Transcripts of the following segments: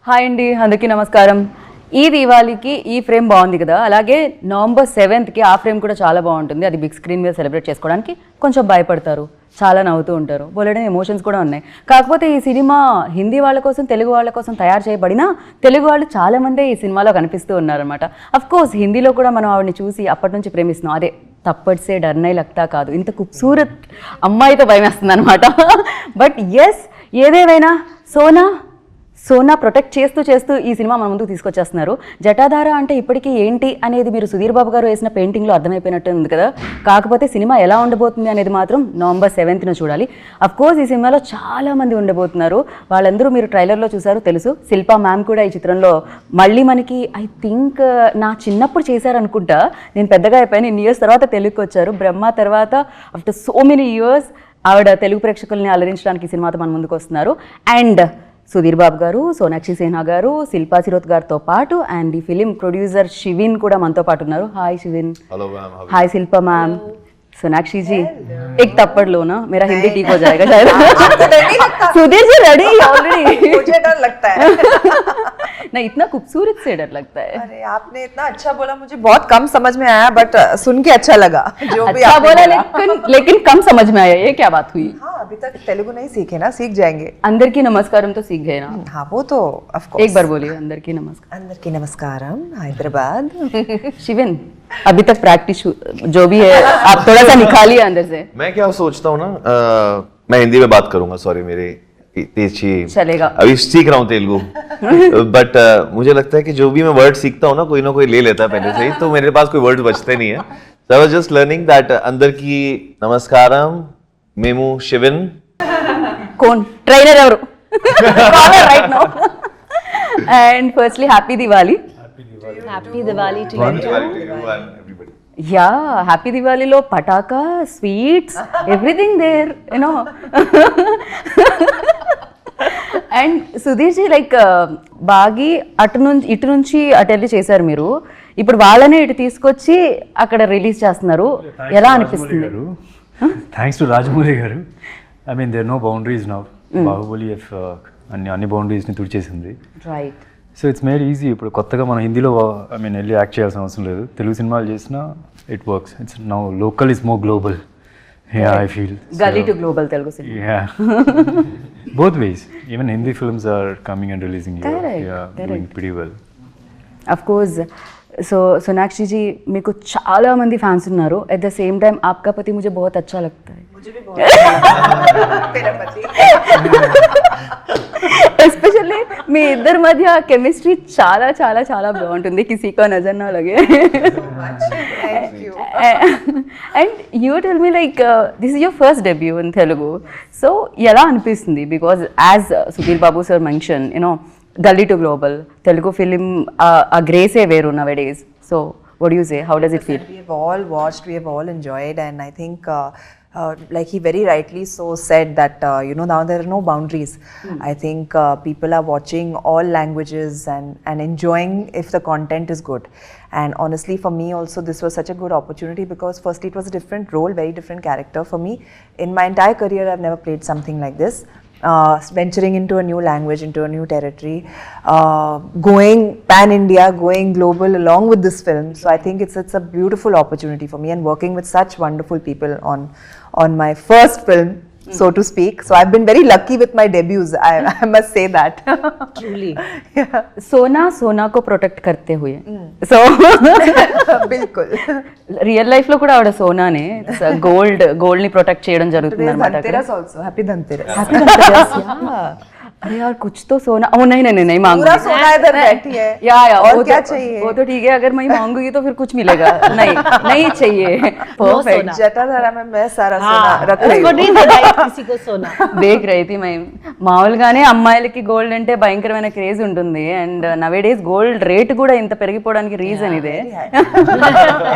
Hi అండి, అందరికీ నమస్కారం. ఈ దీవాళీకి ఈ ఫ్రేమ్ బాగుంది కదా, అలాగే నవంబర్ 7th ఆ ఫ్రేమ్ కూడా చాలా బాగుంటుంది. అది బిగ్ స్క్రీన్ మీద సెలబ్రేట్ చేసుకోవడానికి కొంచెం భయపడతారు, చాలా నవ్వుతూ ఉంటారు, బోలెడని ఎమోషన్స్ కూడా ఉన్నాయి. కాకపోతే ఈ సినిమా హిందీ వాళ్ళ కోసం, తెలుగు వాళ్ళ కోసం తయారు చేయబడినా తెలుగు వాళ్ళు చాలామందే ఈ సినిమాలో కనిపిస్తూ ఉన్నారనమాట. అఫ్కోర్స్ హిందీలో కూడా మనం ఆవిడని చూసి అప్పటి నుంచి ప్రేమిస్తున్నాం. అదే తప్పట్సే డర్నై లగ్తా కాదు, ఇంత ఖూబ్సూరత్ అమ్మాయితో భయం వేస్తుంది అనమాట. బట్ ఎస్, ఏదేమైనా సోనా ప్రొటెక్ట్ చేస్తూ ఈ సినిమా మన ముందుకు తీసుకొచ్చేస్తున్నారు. జటాధార అంటే ఇప్పటికీ ఏంటి అనేది మీరు సుధీర్ బాబు గారు వేసిన పెయింటింగ్లో అర్థమైపోయినట్టు ఉంది కదా. కాకపోతే సినిమా ఎలా ఉండబోతుంది అనేది మాత్రం నవంబర్ 7th చూడాలి. అఫ్కోర్స్ ఈ సినిమాలో చాలామంది ఉండబోతున్నారు. వాళ్ళందరూ మీరు ట్రైలర్లో చూసారు, తెలుసు. శిల్పా మ్యామ్ కూడా ఈ చిత్రంలో మళ్ళీ మనకి ఐ థింక్ నా చిన్నప్పుడు చేశారనుకుంటా, నేను పెద్దగా అయిపోయాను, ఇన్ని ఇయర్స్ తర్వాత తెలుగుకి వచ్చారు. బ్రహ్మ తర్వాత ఆఫ్టర్ సో మెనీ ఇయర్స్ ఆవిడ తెలుగు ప్రేక్షకుల్ని అలరించడానికి ఈ సినిమాతో మన ముందుకు వస్తున్నారు. అండ్ సుధీర్ బాబు గారు, సోనాక్షి సిన్హా గారు, శిల్పా శిరోత్ గారితో పాటు అండ్ ఈ ఫిలిం ప్రొడ్యూసర్ శివిన్ కూడా మనతో పాటు ఉన్నారు. Hi Shivin. Hello ma'am. Hi Shilpa ma'am. Sonakshi ji, एक थप्पड़ लो ना, मेरा हिंदी ठीक हो जाएगा शायद. Sudhir ji ready already. मुझे डर लगता है. नहीं, इतना खूबसूरत से डर लगता है. अरे आपने इतना अच्छा बोला, मुझे बहुत कम समझ में आया, बट सुन के अच्छा लगा. जो भी अच्छा आपने बोला, लेकिन कम समझ में आया. ये क्या बात हुई? हाँ, अभी तक तेलुगु नहीं सीखे ना, सीख जाएंगे. अंदर की नमस्कारम तो सीख गए ना. हाँ, वो तो ऑफ कोर्स. एक बार बोलिए, अंदर की नमस्कार. अंदर की नमस्कारम, हैदराबाद. शिविन, अभी तक प्रैक्टिस जो भी है आप थोड़ा सा निकालिए अंदर से. मैं क्या सोचता हूँ ना, मैं हिंदी में बात करूंगा, सॉरी मेरे तेजी चलेगा. अभी सीख रहा हूँ तेलुगु. बट मुझे लगता है कि जो भी मैं वर्ड सीखता हूँ ना कोई ले लेता है पहले से ही, तो मेरे पास कोई वर्ड बचते नहीं है. So I was just learning that अंदर की नमस्कारम मेमू शिविन. कौन ट्रेनर ఎవరు? Caller right now. And firstly happy Diwali. Happy Diwali to everybody. Yeah, happy దివాళీలో పటాకా, sweets, everything there, you know. And Sudheer ji, like బాగి ఇటు నుంచి అటు వెళ్ళి చేశారు మీరు. ఇప్పుడు వాళ్ళనే ఇటు తీసుకొచ్చి అక్కడ రిలీజ్ చేస్తున్నారు. ఎలా అనిపిస్తుంది? Thanks to Rajamouli garu. I mean there no boundaries now. Baahubali అన్ని బౌండరీస్ని తుడిచేసింది. Right. So it's made easy. ఇప్పుడు కొత్తగా మనం హిందీలో ఐ మీన్ వెళ్ళి యాక్ట్ చేయాల్సిన అవసరం లేదు. తెలుగు సినిమాలు చేసినా it works. It's now local is more global. Yeah, I feel gully to global Telugu cinema. Yeah, both ways. Even Hindi films are coming and releasing here. Correct, Yeah, correct. doing pretty well. Of course. So Sonakshi ji, మీకు చాలా మంది fans ఉన్నారు. At the same time आपका पति मुझे बहुत अच्छा लगता है. मुझे भी बहुत अच्छा लगा. मेरा पति. ఎస్పెషల్లీ మీ ఇద్దరి మధ్య కెమిస్ట్రీ చాలా చాలా చాలా బాగుంటుంది. కిసీకో నజర్ నా లగే. Thank you. And you tell me, like this is your first debut in Telugu. So ఎలా అనిపిస్తుంది? Because as Sudheer Babu sir mention, you know, గల్లీ టు గ్లోబల్ తెలుగు ఫిలిం ఆ గ్రేసే వేరు now days. So what do you say? How does it feel? We have all watched, we have all enjoyed, and I think like he very rightly so said that you know, now there are no boundaries. I think people are watching all languages and enjoying if the content is good. And honestly, for me also, this was such a good opportunity because firstly it was a different role, very different character for me. In my entire career I've never played something like this. Venturing into a new language, into a new territory, going pan-India, going global along with this film. So I think it's a beautiful opportunity for me, and working with such wonderful people on my first film, so to speak. So I've been very lucky with my debuts. I must say that. truly. Yeah. सोना को protect करते हुए. So बिल्कुल. Real life లో కూడా ఆవిడ సోనానే gold ని protect చేయడం జరుగుతుంది Today is అనమాట. Dhanteras also. Happy Dhanteras. Happy Dhanteras, yeah. अरे यार, कुछ तो सोना. ओ नहीं मांगूंगी. पूरा सोना इधर बैठी है. या और वो क्या तो, चाहिए? वो तो ठीक है, अगर मैं मांगूंगी तो फिर कुछ मिलेगा. नहीं चाहिए. परफेक्ट. जटाधारा में मैं सारा सोना रख रही उसको हूँ. नहीं देना है किसी को सोना. దేఖ్ రही मैं మామూలుగానే అమ్మాయిలకి గోల్డ్ అంటే భయంకరమైన క్రేజ్ ఉంటుంది. And nowadays gold rate కూడా ఇంత పెరిగిపోవడానికి రీజన్ ఇదే.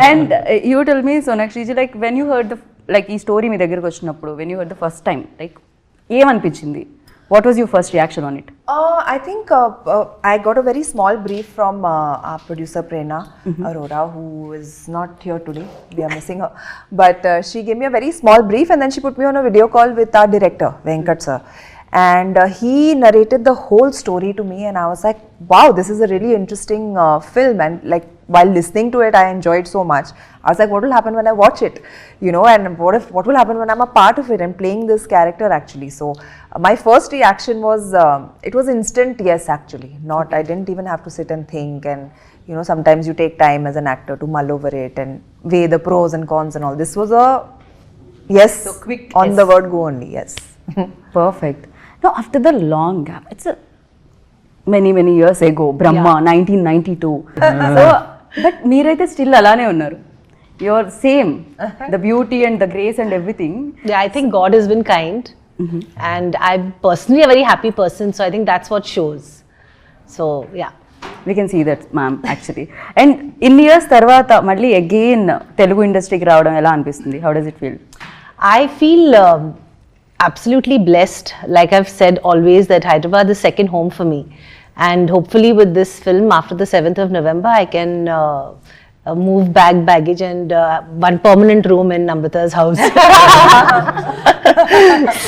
And you tell me, Sonakshi ji, like when you heard like ఈ స్టోరీ మీ దగ్గరకు వచ్చినప్పుడు, when you heard the first time, like ఏమనిపించింది? What was your first reaction on it? I think I got a very small brief from our producer Prerna Arora, who is not here today. We are missing her. But she gave me a very small brief, and then she put me on a video call with our director Venkat sir. and he narrated the whole story to me, and I was like, wow, this is a really interesting film. And like while listening to it, I enjoyed so much. I was like, what will happen when I watch it, you know, and what will happen when I'm a part of it and playing this character actually. So my first reaction was it was instant yes actually. Not I didn't even have to sit and think, and you know, sometimes you take time as an actor to mull over it and weigh the pros and cons and all. This was a yes, So quick on yes. the word go only. Yes. Perfect. Now, after the long gap, it's a many years ago, Brahma, 1992. So, but మీరైతే still అలానే ఉన్నారు. You're same, the beauty and the grace and everything. Yeah, I think God has been kind. And I'm personally a very happy person, so I think that's what shows. So, yeah. We can see that, ma'am, actually. And ఇన్ని years తర్వాత మళ్ళీ again Telugu ఇండస్ట్రీకి రావడం ఎలా అనిపిస్తుంది? How does it feel? I feel absolutely blessed. Like I've said always, that Hyderabad is second home for me. And hopefully with this film, after the 7th of November, I can move baggage and one permanent room in Namrata's house.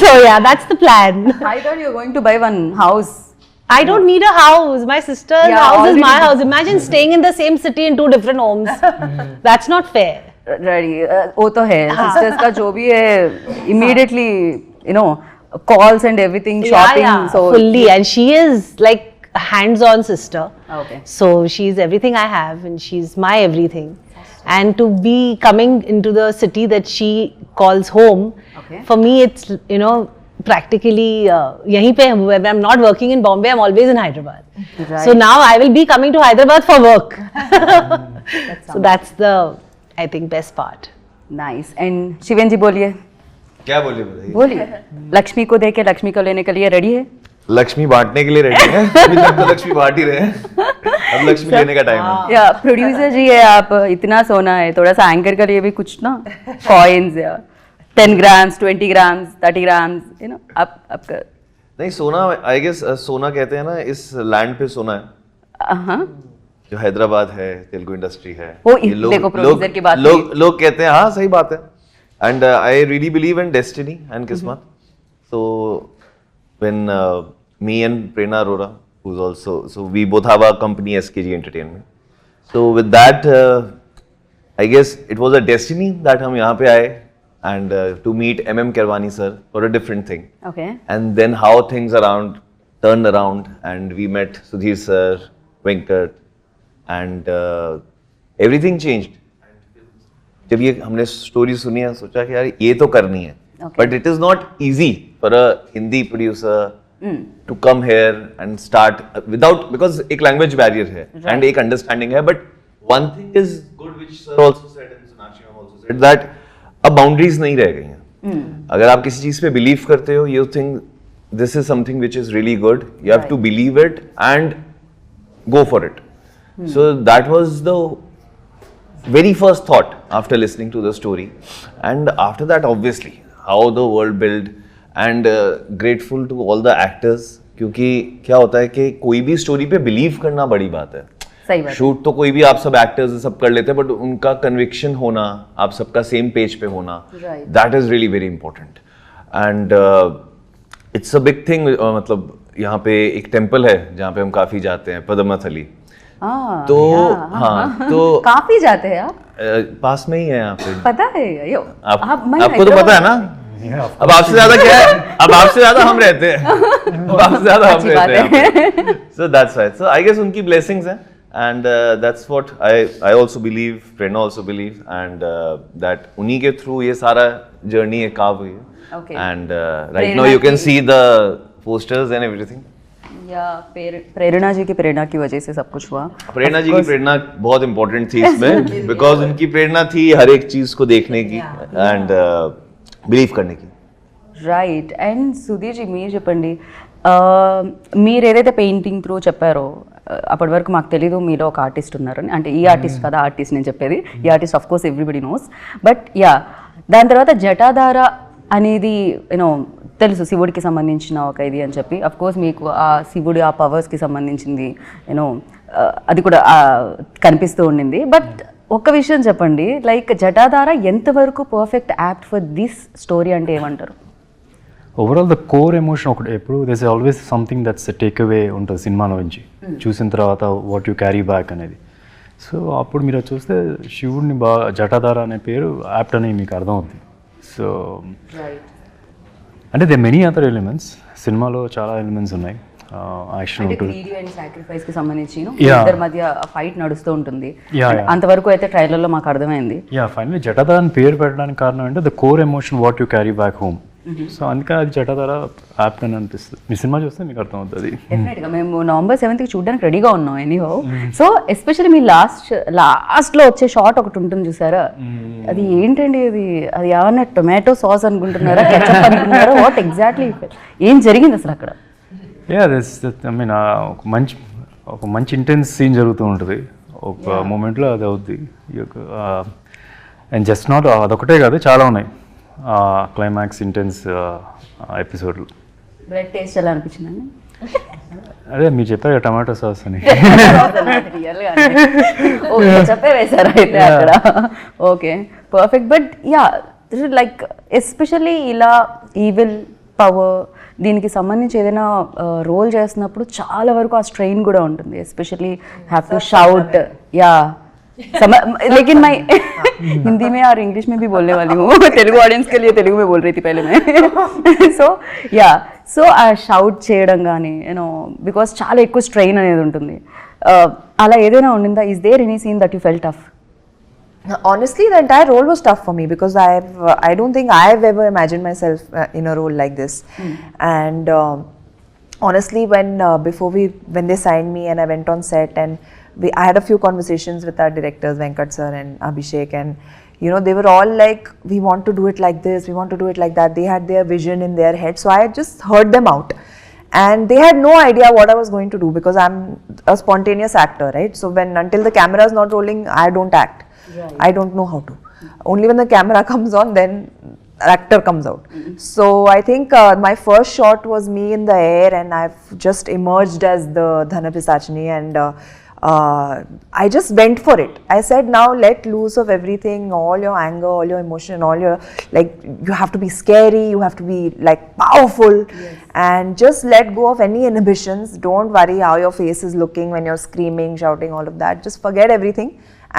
So yeah, that's the plan. I thought you were going to buy one house. I don't need a house. My sister's Yeah, house is my already- house. Imagine staying in the same city in two different homes. That's not fair. Ready, वो तो है. Sisters का जो भी है, immediately, you know, calls and everything, shopping. So fully. And she is like a hands-on sister. Okay. So she's everything I have, and she's my everything. And to be coming into the city that she calls home, Okay. for me it's, you know, practically yahin pe when I'm not working in Bombay, I'm always in Hyderabad. Right. So now I will be coming to Hyderabad for work. So that's the, I think, best part. nice. And शिवेन जी बोलिए. क्या बोलिए बताइए? बोलिए. लक्ष्मी को देके लक्ष्मी को लेने के लिए रेडी है? लक्ष्मी बांटने के लिए रेडी है। अभी तक तो लक्ष्मी बांट ही रहे हैं। अब लक्ष्मी लेने का टाइम है। या प्रोड्यूसर जी है आप, इतना सोना है, थोड़ा सा एंकर के लिए भी कुछ ना कॉइन्स या 10 grams, 20 grams, 30 grams, you know, आपका नहीं सोना, आई गेस सोना कहते हैं ना, इस लैंड पे सोना है हाँ जो हैदराबाद है, तेलुगु इंडस्ट्री है। वो ये देखो producer की बात लोग कहते हैं, हाँ सही बात है। And I really believe in destiny and kismat. So when me and Prerna Arora, who's also, so we both have our company SKG Entertainment. So with that, I guess it was a destiny that हम यहाँ पे आए and to meet MM Kirwani sir for a different thing. okay. And then how things turned around, and we met Sudhir sir, Venkat, and everything changed. जब ये हमने story सुनी है, सोचा कि यार ये तो करनी है, but it is not easy for a Hindi producer to come here and start without, because एक language barrier है and एक understanding है, but one thing is good which sir also said and Sonakshi ma'am also said, that अब boundaries नहीं रह गई हैं। अगर आप किसी चीज पे बिलीव करते हो, you think this is something which is really good, you have to believe it and go for it. So that was the very first thought after listening to the story, and after that obviously how the world built, and grateful to all the actors, क्योंकि क्या होता है कि कोई भी story पे believe करना बड़ी बात है। सही बात। शूट तो कोई भी आप सब एक्टर्स सब कर लेते हैं, बट उनका कन्विक्शन होना, आप सबका सेम पेज पे होना, that is really very important. And it's a big thing. मतलब यहाँ पे एक टेम्पल है जहाँ पे हम काफी जाते हैं, पद्मनाथली। तो हाँ, तो काफी जाते हैं आप? पास में ही है यहाँ पे। पता है ये आपको तो पता है ना। अब आपसे ज्यादा क्या है, अब आपसे ज्यादा हम रहते हैं, अब आपसे ज्यादा हम रहते हैं। So that's right. So I guess उनकी blessings हैं, and that's what I also believe, Prerna also believes, and that उन्हीं के through ये सारा journey है carve हुई है। Okay. And right now you can see the posters and everything. या प्रेरणा जी की प्रेरणा की वजह से सब कुछ हुआ। प्रेरणा जी की प्रेरणा बहुत इंपॉर्टेंट थी इसमें, बिकॉज उनकी प्रेरणा थी हर एक चीज को देखने की एंड बिलीव करने की। రైట్. అండ్ సుధీర్ జీ మీరు చెప్పండి, మీరు ఏదైతే పెయింటింగ్ త్రూ చెప్పారో అప్పటి వరకు మాకు తెలీదు మీలో ఒక ఆర్టిస్ట్ ఉన్నారని. అంటే ఈ ఆర్టిస్ట్ కదా ఆర్టిస్ట్ నేను చెప్పేది, ఈ artist of course everybody knows. But yeah, దాని తర్వాత జటాధార అనేది యూనో తెలుసు శివుడికి సంబంధించిన ఒక ఇది అని చెప్పి, అఫ్ కోర్స్ మీకు ఆ శివుడి ఆ పవర్స్కి సంబంధించింది యూనో అది కూడా కనిపిస్తూ ఉండింది. బట్ ఒక్క విషయం చెప్పండి, లైక్ జటాధార ఎంతవరకు perfect apt for this story అంటే ఏమంటారు? ఓవరాల్ ద కోర్ ఎమోషన్ ఒకటి ఎప్పుడు this always something that's take away ఉంటుంది సినిమాలో నుంచి చూసిన తర్వాత వాట్ యు క్యారీ బ్యాక్ అనేది. సో అప్పుడు మీరు అది చూస్తే శివుడిని జటాధార అనే పేరు యాప్ట్ అని మీకు అర్థమవుతుంది. సో అంటే దే మెనీ అదర్ ఎలిమెంట్స్, సినిమాలో చాలా ఎలిమెంట్స్ ఉన్నాయి. యాక్షన్ అంటే ఉంటుంది, greedy and sacrifice కి సంబంధించి Yeah. ఇద్దరి మధ్య ఫైట్ నడుస్తూ ఉంటుంది. Yeah, yeah. అంతవరకు అయితే ట్రైలర్లో మాకు అర్థమైంది. యా ఫైనలీ జటాధార అని పేరు పెట్టడానికి కారణం ఏంటంటే the core emotion what you carry back home. So అందుకని అది జటాధార యాప్ట్ అని అనిపిస్తుంది. మీ సినిమా చూస్తే మీకు అర్థమవుతుంది. డెఫినెట్గా మేము November 7th చూడడానికి రెడీగా ఉన్నాం ఎనీహో. సో ఎస్పెషల్లీ మీ లాస్ట్లో వచ్చే షాట్ ఒకటి ఉంటుంది చూసారా, అది ఏంటండి అది ఏమన్నా టొమాటో సాస్ అనుకుంటున్నారా, కెచప్ అనుకుంటున్నారా, వాట్ ఎగ్జాక్ట్లీ ఏం జరిగింది అసలు అక్కడ? యా దిస్ ఐ మీన్ ఒక మంచి ఇంటెన్స్ సీన్ జరుగుతూ ఉంటుంది ఒక మూమెంట్లో, అది అవుద్ది. అండ్ జస్ట్ నాట్ అదొకటే కాదు, చాలా ఉన్నాయి క్లైమాక్స్ ఇంటెన్స్ ఎపిసోడ్లు. బ్రెడ్ టేస్ట్ ఎలా అనిపించిందండి? అదే మీరు చెప్పారు టమాటో సాస్ అని. చెప్పే వేశారా అయితే అక్కడ? Okay, perfect. But yeah like especially ఇలా ఈవిల్ పవర్ దీనికి సంబంధించి ఏదైనా రోల్ చేస్తున్నప్పుడు చాలా వరకు ఆ స్ట్రెయిన్ కూడా ఉంటుంది. Especially have to shout. Yeah लेकिन मैं हिंदी में और इंग्लिश में भी बोलने वाली हूँ. तेलुगु ऑडियंस के लिए तेलुगु में बोल रही थी पहले मैं. సో ఆ షౌట్ చేయడం కానీ యూనో బికాస్ చాలా ఎక్కువ స్ట్రెయిన్ అనేది ఉంటుంది. అలా ఏదైనా ఉండిందా? Is there any scene that you felt tough? Honestly, the entire role was tough for me because I don't think I've ever imagined myself in a role like this. And honestly, when they signed me and I went on set and I had a few conversations with our directors Venkat sir and Abhishek, and you know they were all like, we want to do it like this, we want to do it like that. They had their vision in their head, so I just heard them out. And they had no idea what I was going to do because I'm a spontaneous actor, right? So until the camera is not rolling, I don't act. Right. I don't know how to. Only when the camera comes on, then actor comes out. So I think my first shot was me in the air and I've just emerged as the Dhana Pisachini, and I just went for it. I said, now let loose of everything, all your anger, all your emotion, all your, like, you have to be scary, you have to be like powerful. Yes. And just let go of any inhibitions. Don't worry how your face is looking when you're screaming, shouting, all of that. Just forget everything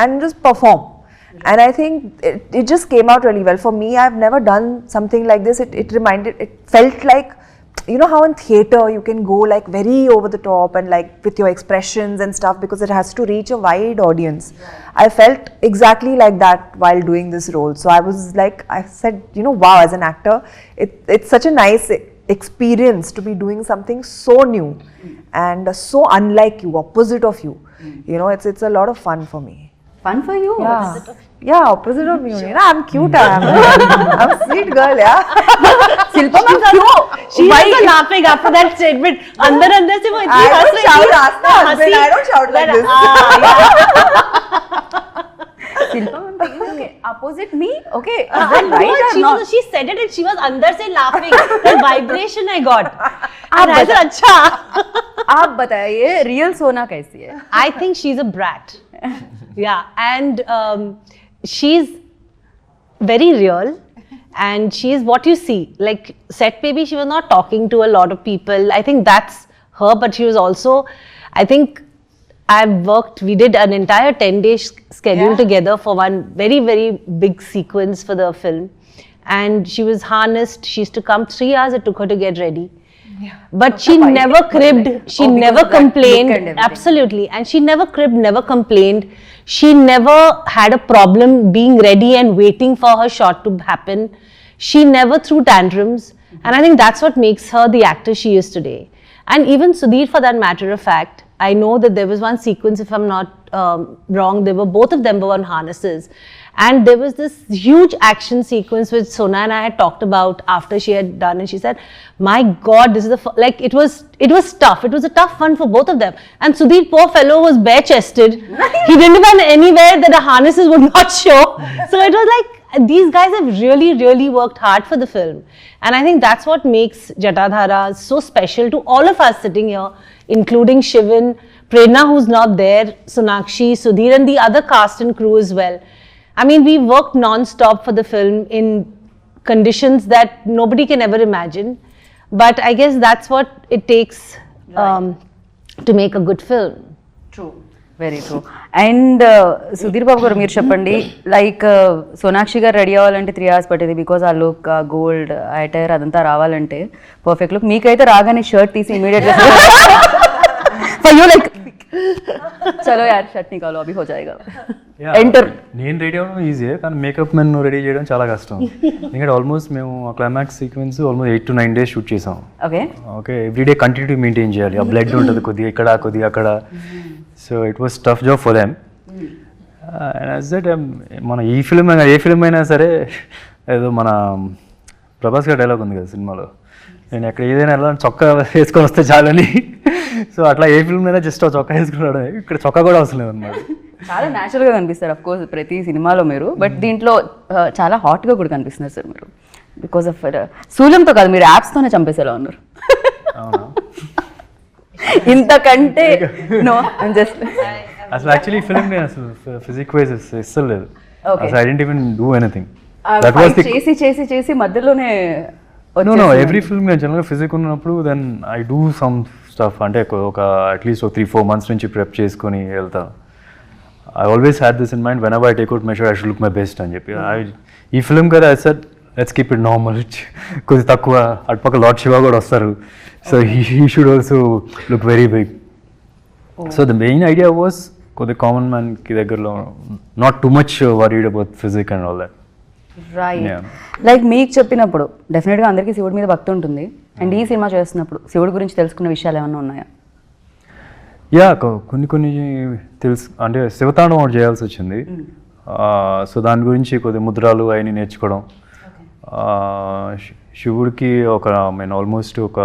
and just perform. Yeah. And I think it just came out really well. For me, I've never done something like this. It felt like, you know how in theatre you can go like very over the top and like with your expressions and stuff because it has to reach a wide audience. Yeah. I felt exactly like that while doing this role. So I was like, I said, you know, wow, as an actor, it's such a nice experience to be doing something so new and so unlike you, opposite of you. You know, it's a lot of fun for me. Fun for you? Yeah, opposite of me. You know, I'm cute. I'm a sweet girl, yeah. Shilpa ma'am, क्यों? She was laughing after that statement. अंदर से वो इतनी I हंस don't रही shout, थी. ask my husband, I don't shout like this. Shilpa ma'am, okay, opposite me, okay. Is I that right or not? she said it and she was अंदर से laughing. The vibration I got. And I said, अच्छा. आप बताइए real सोना कैसी है? I think she's a brat. Yeah, and she's very real, and she's what you see. Like set baby, she was not talking to a lot of people. I think that's her, but she was also, I think we did an entire 10-day schedule together for one very, very big sequence for the film. And she was harnessed. She used to come 3 hours it took her to get ready. Yeah. But she never cribbed, she never complained. Absolutely. And she never cribbed, never complained. She never had a problem being ready and waiting for her shot to happen. She never threw tantrums. And I think that's what makes her the actor she is today. And even Sudhir, for that matter of fact, I know that there was one sequence, if I'm not wrong, both of them were on harnesses. And there was this huge action sequence which Sona and I had talked about after she had done, and she said, my God, this is like, it was tough. It was a tough one for both of them. And Sudhir, poor fellow, was bare-chested. He didn't even anywhere that the harnesses would not show. So it was like, these guys have really, really worked hard for the film. And I think that's what makes Jatadhara so special to all of us sitting here, including Shivan, Prerna, who's not there, Sonakshi, Sudhir, and the other cast and crew as well. I mean, we worked non-stop for the film in conditions that nobody can ever imagine. But I guess that's what it takes to make a good film. True very true. And Sudheer Babu garu మీరు చెప్పండి, like Sonakshi గారు ready అవ్వాలంటే 3 hours పట్టేది, because ఆ look, ఆ gold attire అదంతా రావాలంటే perfect look. మీకైతే రాగానే షర్ట్ తీసి ఇమీడియట్గా ఫర్ యూ లైక్ చలో యార్ షర్ట్ నికాలో అభి హో జాయేగా ఎంటర్. నేను రెడీ అవ్వడం ఈజీయే, కానీ మేకప్ మెన్ రెడీ చేయడం చాలా కష్టం. ఎందుకంటే ఆల్మోస్ట్ మేము ఆ climax sequence almost 8 to 9 days shoot చేసాం. ఓకే ఎవ్రీడే కంటిన్యూటీ మెయింటైన్ చేయాలి. ఆ బ్లడ్ ఉంటుంది కొద్దిగా ఇక్కడ కొద్దిగా అక్కడ. So it was tough job for them. And as that మన ఈ ఫిల్మ్ అయినా ఏ ఫిల్మ్ అయినా సరే, ఏదో మన ప్రభాస్ గారి డైలాగ్ ఉంది కదా సినిమాలో, నేను ఎక్కడ ఏదైనా ఎలా చొక్కా వేసుకొని వస్తే చాలని. సో అట్లా ఏ ఫిల్మ్ అయినా జస్ట్ చొక్కా వేసుకున్నాడు, ఇక్కడ చొక్కా కూడా అవసరం లేదన్నమాట. చాలా న్యాచురల్గా కనిపిస్తారు అఫ్ కోర్స్ ప్రతి సినిమాలో మీరు, బట్ దీంట్లో చాలా హాట్గా కూడా కనిపిస్తున్నారు సార్ మీరు. బికాస్ ఆఫ్ శూలంతో కాదు, మీరు యాప్స్తోనే చంపేసేలా ఉన్నారు. అవునా? ఇంతకంటే నో జస్ట్ అసలు యాక్చువల్లీ ఈ ఫిల్మ్ నేను అసలు ఫిజిక్ వైజ్ ఇస్తలేదు లేదు. Okay. అసలు I didn't even do anything. That was the చేసి చేసి చేసి మధ్యలోనే నో ఎవ్రీ ఫిల్మ్ నేను జనరల్గా ఫిజిక్ ఉన్నప్పుడు then I do some stuff, అంటే ఒక అట్లీస్ట్ ఒక 3-4 months నుంచి ప్రెప్ చేసుకొని వెళ్తాను. I always had this in mind whenever I take out my show I should look my best అని చెప్పి. ఈ ఫిల్మ్ కదా I said let's keep it normal, కొద్ది తక్కువ. అటుపక్క లార్డ్ శివ కూడా వస్తారు, so he should also look very big. So the main idea was కొద్ది కామన్ మ్యాన్కి దగ్గరలో not too much worried about physique and all that. Right. Yeah. Like మీకు చెప్పినప్పుడు డెఫినెట్గా అందరికీ శివుడి మీద భక్తి ఉంటుంది, అండ్ ఈ సినిమా చేస్తున్నప్పుడు శివుడి గురించి తెలుసుకున్న విషయాలు ఏమైనా ఉన్నాయా? యా కొన్ని తెలుసు, అంటే శివతాండం ఒకటి చేయాల్సి వచ్చింది. సో దాని గురించి కొద్ది ముద్రాలు అవన్నీ నేర్చుకోవడం. శివుడికి ఒక నేను ఆల్మోస్ట్ ఒక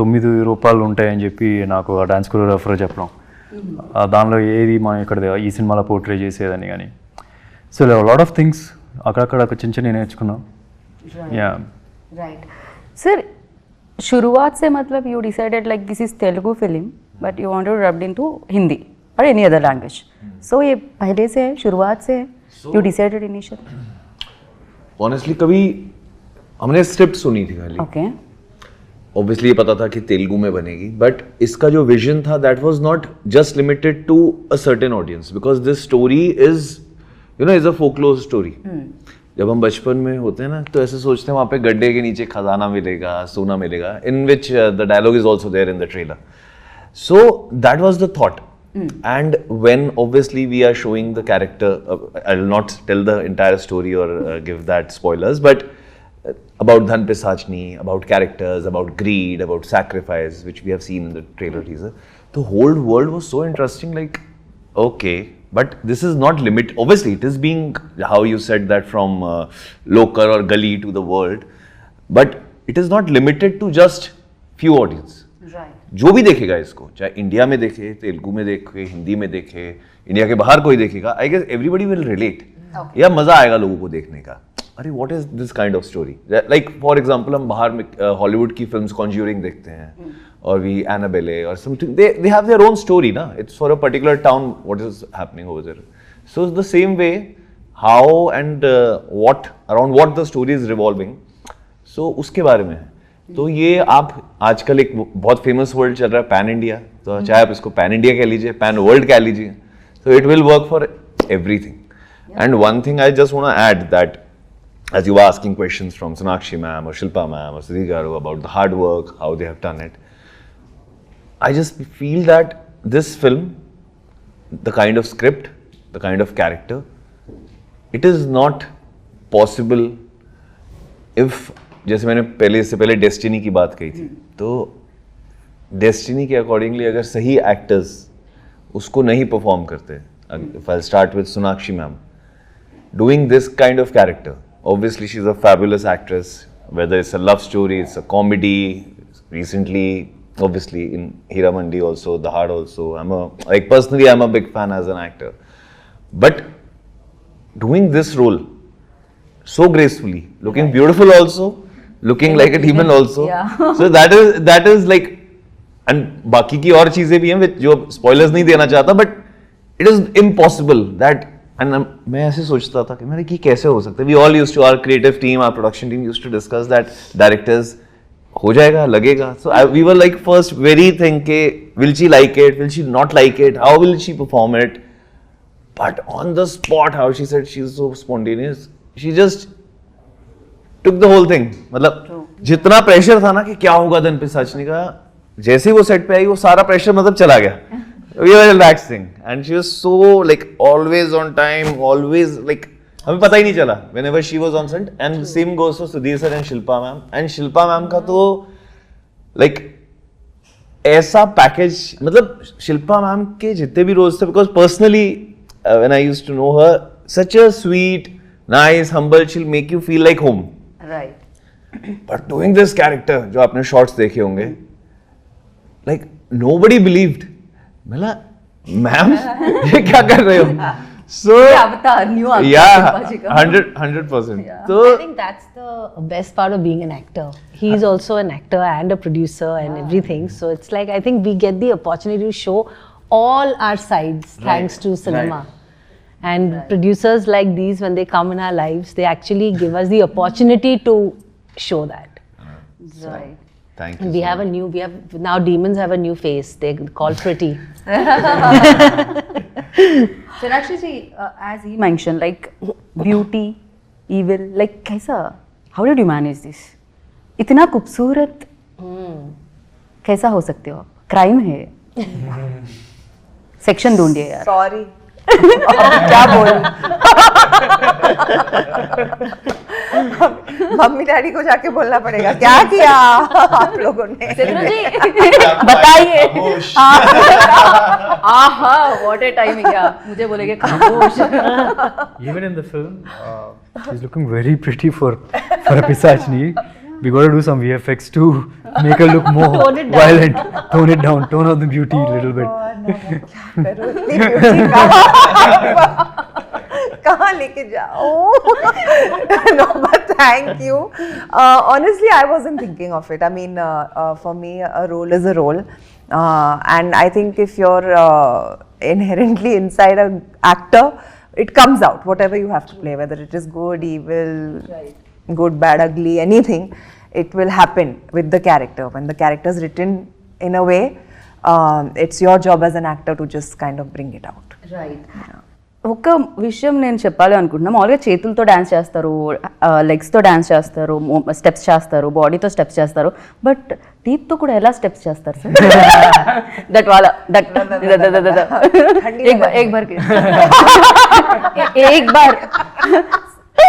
9 రూపాలు ఉంటాయని చెప్పి నాకు ఆ డాన్స్ కొరియోగ్రాఫర్ చెప్పడం, దానిలో ఏది మనం ఇక్కడ ఈ సినిమాలో పోర్ట్రే చేసేదని కానీ. సో లాట్ ఆఫ్ థింగ్స్ అక్కడక్కడ చిన్న చిన్న నేర్చుకున్నాం. యా राइट सर, शुरुआत से मतलब you decided like this is Telugu film but you wanted to dub into Hindi और एनी अदर लैंग्वेज, सो ये पहले से है, शुरुआत से है, यू डिसाइडेड इनिशियल? ऑनेस्टली कभी हमने स्क्रिप्ट सुनी थी खाली, ओके, ऑब्वियसली ये पता था कि तेलुगु में बनेगी, बट इसका जो विजन था that was not just limited to a certain audience, because this story is you know is a folklore story. जब हम बचपन में होते हैं ना तो ऐसे सोचते हैं वहाँ पे गड्ढे के नीचे खजाना मिलेगा, सोना मिलेगा, in which the dialogue is also there in the trailer. So that was the thought. And when obviously we are showing the character, I will not tell the entire story or give that spoilers, but about Dhan Pisachni, about characters, about greed, about sacrifice, which we have seen in the trailer teaser. The whole world was so interesting, like, okay, but this is not limit. Obviously, it is being, how you said that, from local or gully to the world, but it is not limited to just few audience. जो भी देखेगा इसको, चाहे India में देखे, तेलुगु में देखे, हिंदी में देखे, इंडिया के बाहर कोई देखेगा, I guess everybody will relate. या मजा आएगा लोगों को देखने का, अरे what is this kind of story. Like for example हम बाहर में हॉलीवुड की फिल्म्स कॉन्ज्यूरिंग देखते हैं, और वी एनाबेले और something, they have their own story ना, it's for a particular town what is happening over there. So the same way how and what around what the story is revolving, so उसके बारे में है. तो ये आप आजकल एक बहुत फेमस वर्ड चल रहा है पैन इंडिया, तो चाहे आप इसको पैन इंडिया कह लीजिए, पैन वर्ल्ड कह लीजिए, so it will work for everything. And one thing I just want to add, that as you were asking questions from Sonakshi ma'am or Shilpa ma'am or Sudhir garu about the hard work, how they have done it, I just feel that this film, the kind of script, the kind of character, it is not possible if, जैसे मैंने इससे पहले destiny की बात कही थी, तो destiny के अकॉर्डिंगली अगर सही एक्टर्स उसको नहीं परफॉर्म करते, if I start with Sonakshi ma'am doing this kind of character, obviously she is a fabulous actress, whether it's a love story, it's a comedy, recently obviously in Hira Mandi also, The Hard also, personally I'm a big fan as an actor, but doing this role so gracefully, looking beautiful also, looking like a demon also. Yeah. So that is like, and बाकी की और चीजें भी हैं जो spoilers नहीं देना चाहता, but it is impossible that and मैं ऐसे सोचता था कि मेरे कि कैसे हो सकता है. We all used to, our creative team, our production team used to discuss that directors हो जाएगा, लगेगा. So we were like first very think के will she like it, will she not like it, how will she perform it. But on the spot how she said, she is so spontaneous, she just took the whole thing. मतलब जितना pressure था ना कि क्या होगा दिन पे सचनी का, जैसे ही वो सेट पे आई वो सारा प्रेशर मतलब चला गया. We were relaxing and she was so like always on time, always like हमें पता ही नहीं चला whenever she was on set. And same goes for Sudhir sir and Shilpa ma'am. And Shilpa ma'am का तो like ऐसा package, मतलब Shilpa ma'am के जितने भी रोल्स थे, because personally when I used to know her, such a sweet, nice, humble, she'll make you feel like home. Right. But doing this character, जो आपने शॉर्ट्स देखे होंगे, like nobody believed. मला मैम ये क्या कर रहे हो? So अवतार, new अवतार yeah, शिल्पा जी का. 100%. So I think that's the best part of being an actor. He's also an actor and a producer and everything. So it's like, I think we get the opportunity to show all our sides thanks to cinema. And producers like these, when they come in our lives, they actually give us the opportunity to show that. Right. thank And you. we have a new, now demons have a new face. They're called pretty. Sonakshi ji, as he mentioned, like beauty, evil, like कैसा? How did you manage this? इतना खूबसूरत कैसा हो सकते हो आप? Crime है. Section ढूंढिए यार. Sorry. क्या बोलूं? मम्मी डैडी को जाके बोलना पड़ेगा क्या किया आप लोगों ने. बताइए. आहा, what a timing यार. मुझे बोलेंगे खामोश. Even in the film, she's looking very pretty for a Pisachni. We got to do some VFX to make her look more Tone it down. violent. Tone it down. Tone down the beauty a little bit. कहाँ लेके जाओ? No, but thank you. Honestly, I wasn't thinking of it. I mean, for me, a role is a role, and I think if you're inherently inside an actor, it comes out. Whatever you have to play, whether it is good, evil, good, bad, ugly, anything, it will happen with the character. When the character is written in a way, it's your job as an actor to just kind of bring it out. Right. ఒక విషయం నేను చెప్పాలి అనుకుంటున్నా. మామూలుగా చేతులతో dance చేస్తారు, లెగ్స్తో dance చేస్తారు, steps చేస్తారు, బాడీతో స్టెప్స్ చేస్తారు, బట్ టీత్తో కూడా ఎలా స్టెప్స్ చేస్తారు సార్? దట్ వాలా దట్ एक बार एक बार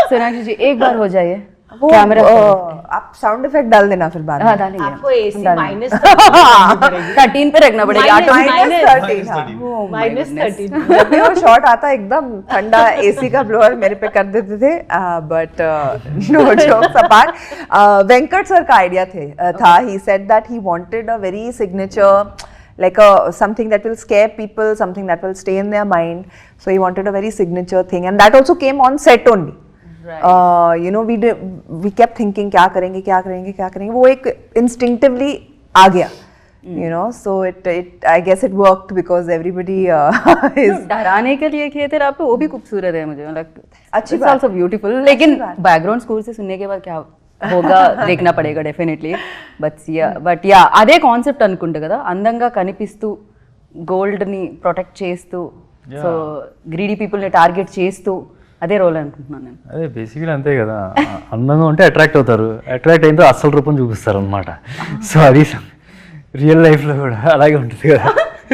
सोनाक्षी जी एक बार हो जाइए. वो कैमरा आप साउंड इफेक्ट डाल देना फिर बाद में. हाँ डालेंगे. आपको AC minus 13 पे रखना पड़ेगा. minus 13. जब भी वो शॉट आता एकदम ठंडा एसी का ब्लोअर मेरे पे कर देते थे. But no jokes apart, Venkat sir का आइडिया था. He said that he wanted a very signature, like something that will scare people, something that will stay in their mind. So he wanted a very signature thing, and that also came on set only. You know, we kept thinking क्या करेंगे. वो एक instinctively आ गया. You know, so it I guess it worked because everybody is डराने के लिए किए थे आप, वो भी खूबसूरत है मुझे मतलब. अच्छी It's बात. also beautiful. लेकिन बैकग्राउंड स्कोर से सुनने के बाद क्या होगा देखना పడేగా డెఫినెట్లీ. బట్ యా అదే కాన్సెప్ట్ అనుకుంటా కదా, అందంగా కనిపిస్తూ గోల్డ్ని ప్రొటెక్ట్ చేస్తూ, సో గ్రీడీ పీపుల్ని టార్గెట్ చేస్తూ అదే రోల్ అనుకుంటున్నాను నేను. అదే బేసిక్లీ అంతే కదా, అందంగా ఉంటే అట్రాక్ట్ అవుతారు, అట్రాక్ట్ అయిన తర్వాత అసలు రూపం చూపిస్తారు అనమాట. సో అది రియల్ లైఫ్లో కూడా అలాగే ఉంటుంది కదా.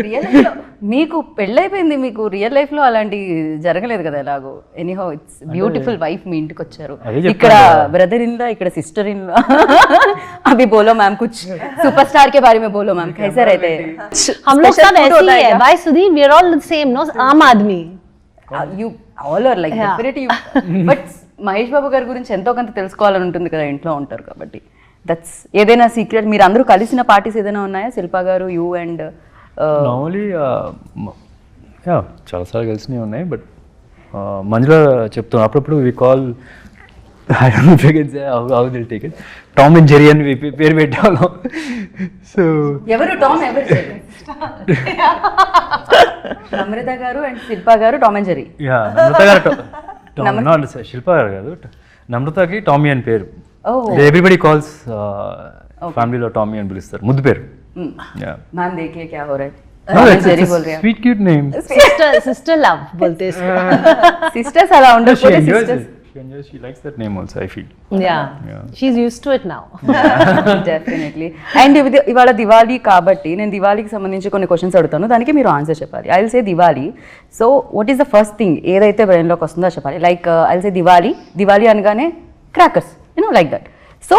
రియల్ లైఫ్లో మీకు పెళ్ళైపోయింది, మీకు రియల్ లైఫ్లో అలాంటి జరగలేదు కదా ఎలాగో. ఎనీహౌ ఇట్స్ బ్యూటిఫుల్ వైఫ్ మీ ఇంటికి వచ్చారు, అదే చెప్తాను ఇక్కడ కదా. బ్రదర్ ఇన్ లా, ఇక్కడ సిస్టర్ ఇన్ లా. अभी बोलो मैम कुछ सुपर स्टार के बारे में बोलो मैम, कैसे रहते हैं? हम लोग Special सब food ऐसे होता ही है क्या? भाई Sudhir, we are all the same, no? आम आदमी. You all are like Yeah. definitely. But Mahesh Babu గారి గురించి ఎంతో కొంత తెలుసుకోవాలని ఉంటుంది కదా, ఇంట్లో ఉంటారు కాబట్టి. దట్స్ ఏదైనా సీక్రెట్ మీరు అందరూ కలిసిన పార్టీస్ ఏదైనా ఉన్నాయా? శిల్పా గారు, యూ అండ్ నార్మలీ చాలాసార్లు కలిసినవి ఉన్నాయి, బట్ మంజుల చెప్తాను అప్పుడప్పుడు we call, I don't know if you can say how they'll take it, Tom and Jerry అని పేరు పెట్టేవాళ్ళం. సో ఎవరు టామ్ ఎవరు Jerry? Namrata garu and Shilpa garu Tom and Jerry. Yeah Namrata garu Shilpa గారు కాదు, నమ్రతకి టామీ అని పేరు. ఎవ్రీబడి కాల్స్ ఫ్యామిలీలో టామీ అని పిలుస్తారు, ముద్దు పేరు. मैम देखिए क्या हो रहा है, టామ్ అండ్ జెర్రీ బోల్ రहे हैं. Sweet cute name. sister love bolte isko. Sisters అలా ఉండకపోతే sisters she likes that name also, I feel. Yeah, she's used to it now. Definitely. And ఇవాళ దివాళీ కాబట్టి నేను దివాళీకి సంబంధించి కొన్ని క్వశ్చన్స్ అడుగుతాను, దానికి మీరు ఆన్సర్ చెప్పాలి. I will say Diwali. So what is the first thing ఏదైతే బ్రెయిన్లోకి వస్తుందో చెప్పాలి. Like I will say Diwali అనగానే crackers, like that. So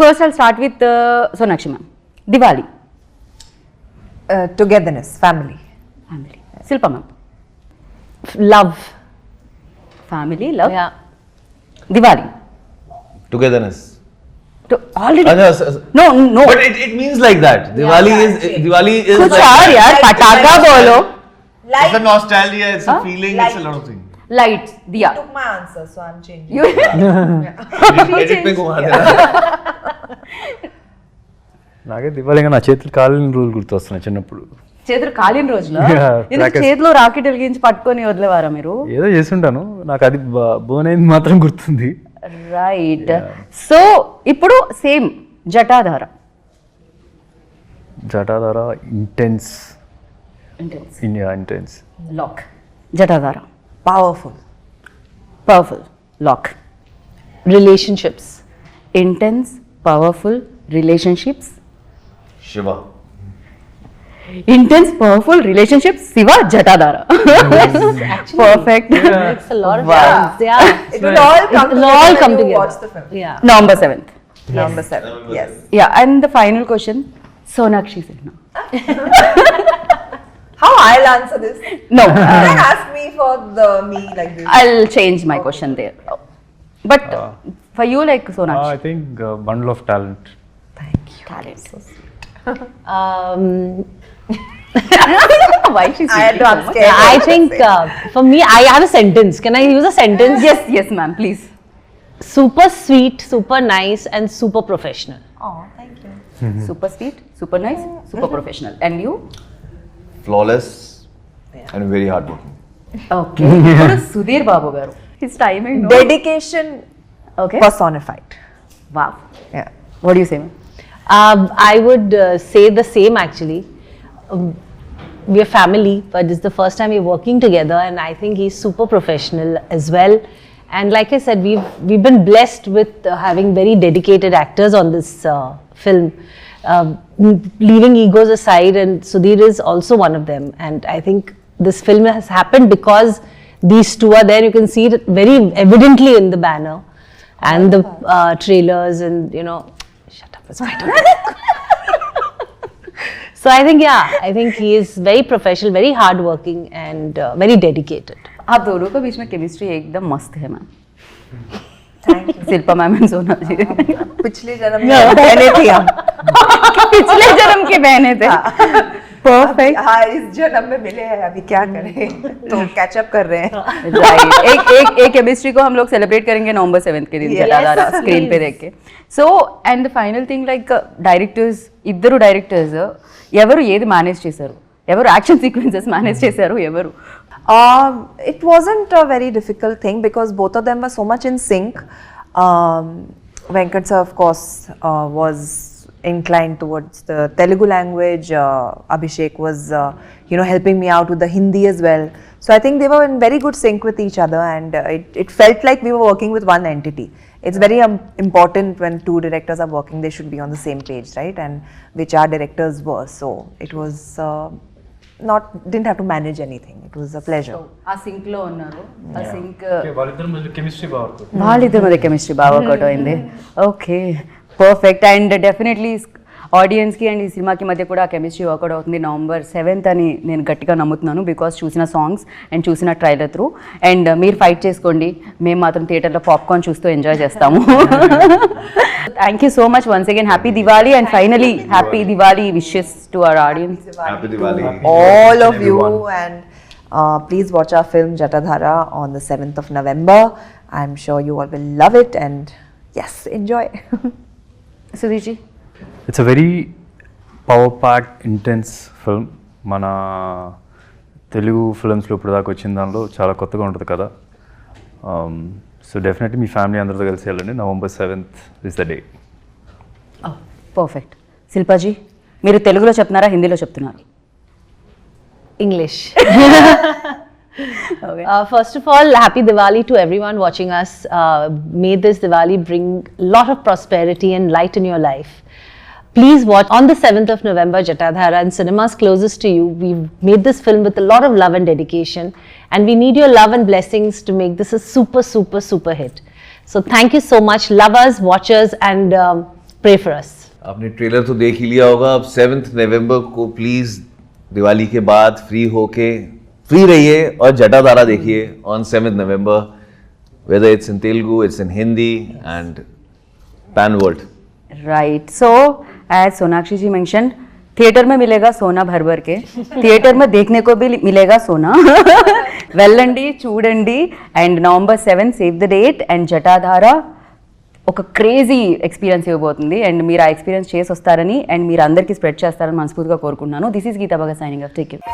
first I start with Sonakshi ma'am. Diwali. Togetherness, family. Family. Shilpa ma'am. Love. Family, love. Yeah. Diwali. Togetherness. Already no no But it means like that. Diwali is कुछ like और यार, पटाखा बोलो. it's a nostalgia, it's a feeling, it's a lot of things. Lights, दिया. Took my answer, so I'm changing. You Edit पे घुमा देना. నాకే దివాళీగా నా చేతులు కాలిన రోజులు గుర్తొస్తున్నాయి చిన్నప్పుడు. చేతులు కాలిన రోజులో Yeah, ఎందుకు crackers. చేతిలో రాకెట్ వెలిగించి పట్టుకొని వదిలేవారా మీరు? ఏదో చేస్తుంటాను, నాకు అది బోన్ అయింది మాత్రం గుర్తుంది. రైట్. సో ఇప్పుడు same Jatadhara. Jatadhara intense. Intense. India intense. Lock. Jatadhara. Powerful. Powerful. Lock. Relationships. Intense, powerful, relationships. Shiva. Intense, powerful, relationships, Shiva, Jatadhara. Perfect. It's a lot of Wow. things. Yeah. It will all come It'll all together come when you together. watch the film. Yeah. November 7th. Number 7. Yes. Yeah, and the final question, Sonakshi Sinha. How I'll answer this? No, Don't ask me for me like this. I'll change my question there. But for you, like Sonakshi. I think bundle of talent. Talent. Um, Why she's I had to speaking so much? upscale. I think for me, I have a sentence. Can I use a sentence? Yes, yes, ma'am, please. Super sweet, super nice, and super professional. Oh, thank you. Super sweet, super nice, super professional. And you? Flawless and very hardworking. Okay. ఇప్పుడు సుధీర్ బాబు గారు. His timing. No? Dedication Okay. personified. Wow. Yeah. What do you say, ma'am? I would say the same actually. We are family, but this is the first time we're working together, and I think he's super professional as well. And like I said, we've been blessed with having very dedicated actors on this film. Leaving egos aside, and Sudhir is also one of them. And I think this film has happened because these two are there. You can see it very evidently in the banner and the trailers, and shut up, it's my turn. So I think he is very professional, very hardworking, and very dedicated. आप दोनों के बीच में chemistry एकदम मस्त है, ma'am. Thank you. Shilpa ma'am and सोना जी. पिछले जन्म में बहने थी हम. पिछले जन्म के बहने थे. परफेक्ट. हाँ, इस जन्म में मिले हैं, अभी क्या करें? तो कैचअप कर रहे हैं. राइट. एक केमिस्ट्री को हम लोग सेलिब्रेट करेंगे November 7th के दिन जटाधारा स्क्रीन पे देख के. So and the final thing like directors, ఇద్దరు డైరెక్టర్స్ ఎవరు ఏది మేనేజ్ చేశారు? ఎవరు యాక్షన్ సీక్వెన్సెస్ మేనేజ్ చేశారు? ఎవరు? It wasn't a very difficult thing because both of them were so much in sync. Venkat sir, of course, was inclined towards the Telugu language. Abhishek was, helping me out with the Hindi as well. So I think they were in very good sync with each other, and it felt like we were working with one entity. It's very important when two directors are working, they should be on the same page, right? And which our directors were. So it was didn't have to manage anything. It was a pleasure. ఆ sync లో ఉన్నారు. ఆ sync వాళ్ళిద్దరి మధ్య chemistry బాగుంటుంది. వాళ్ళిద్దరి మధ్య chemistry బాగా వర్కౌట్ అయింది. Okay, perfect. అండ్ డెఫినెట్లీ ఆడియన్స్కి అండ్ ఈ సినిమాకి మధ్య కూడా ఆ కెమిస్ట్రీ వర్కౌట్ అవుతుంది November 7th అని నేను గట్టిగా నమ్ముతున్నాను. బికాస్ చూసిన సాంగ్స్ అండ్ చూసిన ట్రైలర్ త్రూ. అండ్ మీరు ఫైట్ చేసుకోండి, మేము మాత్రం థియేటర్లో పాప్కార్న్ చూస్తూ ఎంజాయ్ చేస్తాము. Thank you so much once again. Happy Diwali and finally happy Diwali wishes to our audience. Happy Diwali. All of you, and please watch our film Jatadhara on the 7th of November. I'm sure you all will love it, and yes, enjoy. సుధీర్జీ. It's a very power packed intense film. మన తెలుగు ఫిల్మ్స్లో ఇప్పుడు దాకా వచ్చిన దానిలో చాలా కొత్తగా ఉంటుంది కదా. So definitely మీ family అందరితో కలిసి వెళ్ళండి. November 7th is the day. Perfect. శిల్పాజీ, మీరు తెలుగులో చెప్తున్నారా, హిందీలో చెప్తున్నారు? English. First of all, happy Diwali to everyone watching us. May this Diwali bring a lot of prosperity and light in your life. Please watch on the 7th of November, Jatadhara, in cinemas closest to you. We've made this film with a lot of love and dedication, and we need your love and blessings to make this a super, super, super hit. So thank you so much. Love us, watch us, and pray for us. आपने trailer तो देख ही लिया होगा. अब 7th November को please Diwali के बाद free होके फ्री रहिए और जटाधारा देखिए on 7th November, whether it's in Telugu, it's in Hindi and pan world. Right. So as Sonakshi ji mention, theatre में मिलेगा सोना भर भर के, थिएटर में देखने को भी मिलेगा सोना. వెళ్ళండి, చూడండి. And November 7 save the date. And Jatadhara ఒక క్రేజీ ఎక్స్పీరియన్స్ ఇవ్వబోతుంది. అండ్ మీరు ఆ ఎక్స్పీరియన్స్ చేసి వస్తారని అండ్ మీరు అందరికీ స్ప్రెడ్ చేస్తారని మనస్ఫూర్తిగా కోరుకుంటున్నాను. This is Geeta Bhagat signing off. Take care.